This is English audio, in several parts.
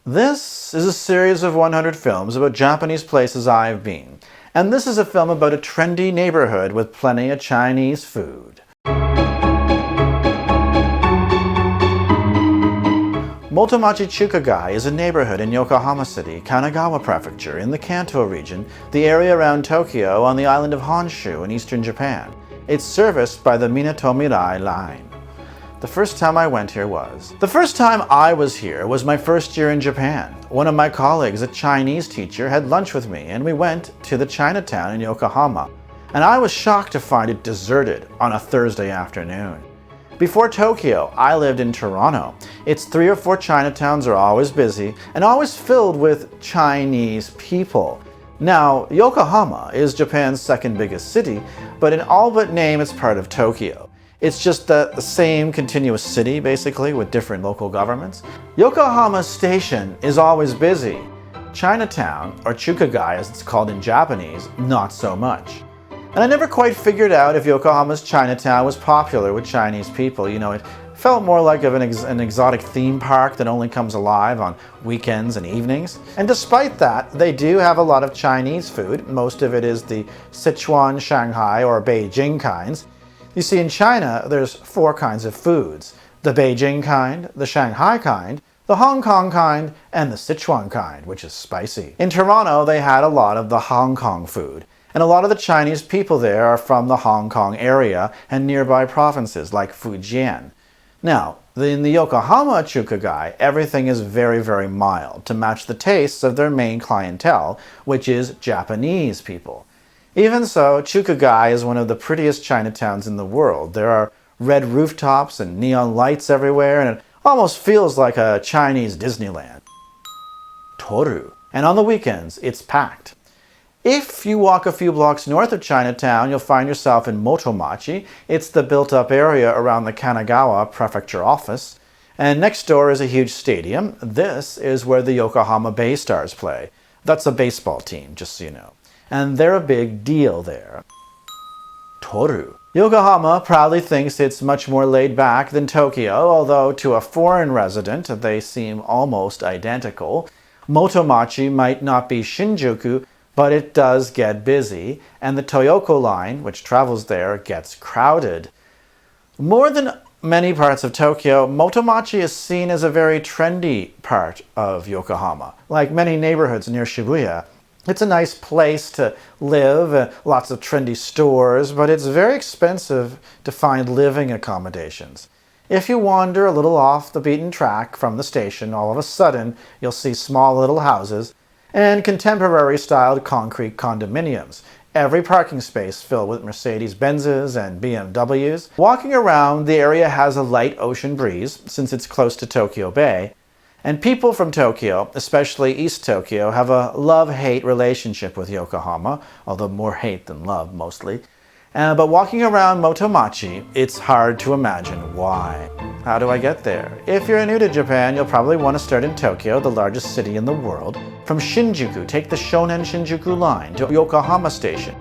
This is a series of 100 films about Japanese places I've been, and this is a film about a trendy neighborhood with plenty of Chinese food. Motomachi-Chukagai is a neighborhood in Yokohama City, Kanagawa Prefecture, in the Kanto region, the area around Tokyo on the island of Honshu in eastern Japan. It's serviced by the Minato Mirai Line. The first time I went here was my first year in Japan. One of my colleagues, a Chinese teacher, had lunch with me and we went to the Chinatown in Yokohama. And I was shocked to find it deserted on a Thursday afternoon. Before Tokyo, I lived in Toronto. Its 3 or 4 Chinatowns are always busy and always filled with Chinese people. Now, Yokohama is Japan's second biggest city, but in all but name it's part of Tokyo. It's just the same continuous city, basically, with different local governments. Yokohama Station is always busy. Chinatown, or Chukagai as it's called in Japanese, not so much. And I never quite figured out if Yokohama's Chinatown was popular with Chinese people. You know, it felt more like an exotic theme park that only comes alive on weekends and evenings. And despite that, they do have a lot of Chinese food. Most of it is the Sichuan, Shanghai, or Beijing kinds. You see, in China, there's 4 kinds of foods: the Beijing kind, the Shanghai kind, the Hong Kong kind, and the Sichuan kind, which is spicy. In Toronto, they had a lot of the Hong Kong food, and a lot of the Chinese people there are from the Hong Kong area and nearby provinces like Fujian. Now, in the Yokohama Chukagai, everything is very, very mild to match the tastes of their main clientele, which is Japanese people. Even so, Chukagai is one of the prettiest Chinatowns in the world. There are red rooftops and neon lights everywhere, and it almost feels like a Chinese Disneyland. Toru. And on the weekends, it's packed. If you walk a few blocks north of Chinatown, you'll find yourself in Motomachi. It's the built-up area around the Kanagawa Prefecture office. And next door is a huge stadium. This is where the Yokohama Bay Stars play. That's a baseball team, just so you know. And they're a big deal there. Toru. Yokohama proudly thinks it's much more laid back than Tokyo, although to a foreign resident they seem almost identical. Motomachi might not be Shinjuku, but it does get busy, and the Toyoko line, which travels there, gets crowded. More than many parts of Tokyo, Motomachi is seen as a very trendy part of Yokohama. Like many neighborhoods near Shibuya, it's a nice place to live, lots of trendy stores, but it's very expensive to find living accommodations. If you wander a little off the beaten track from the station, all of a sudden you'll see small little houses and contemporary-styled concrete condominiums. Every parking space filled with Mercedes-Benzes and BMWs. Walking around, the area has a light ocean breeze, since it's close to Tokyo Bay. And people from Tokyo, especially East Tokyo, have a love-hate relationship with Yokohama, although more hate than love, mostly. But walking around Motomachi, it's hard to imagine why. How do I get there? If you're new to Japan, you'll probably want to start in Tokyo, the largest city in the world. From Shinjuku, take the Shonan-Shinjuku Line to Yokohama Station.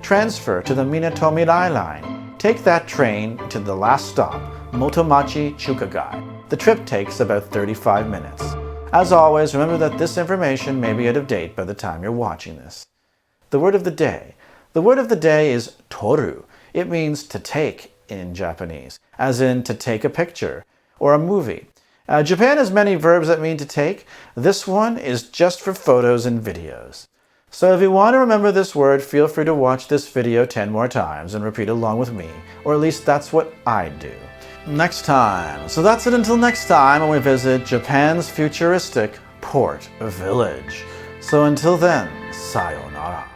Transfer to the Minato Mirai Line. Take that train to the last stop, Motomachi-Chukagai. The trip takes about 35 minutes. As always, remember that this information may be out of date by the time you're watching this. The word of the day. The word of the day is toru. It means to take in Japanese, as in to take a picture or a movie. Japan has many verbs that mean to take. This one is just for photos and videos. So if you want to remember this word, feel free to watch this video 10 more times and repeat along with me, or at least that's what I do. Next time. So that's it until next time when we visit Japan's futuristic port village. So until then, sayonara.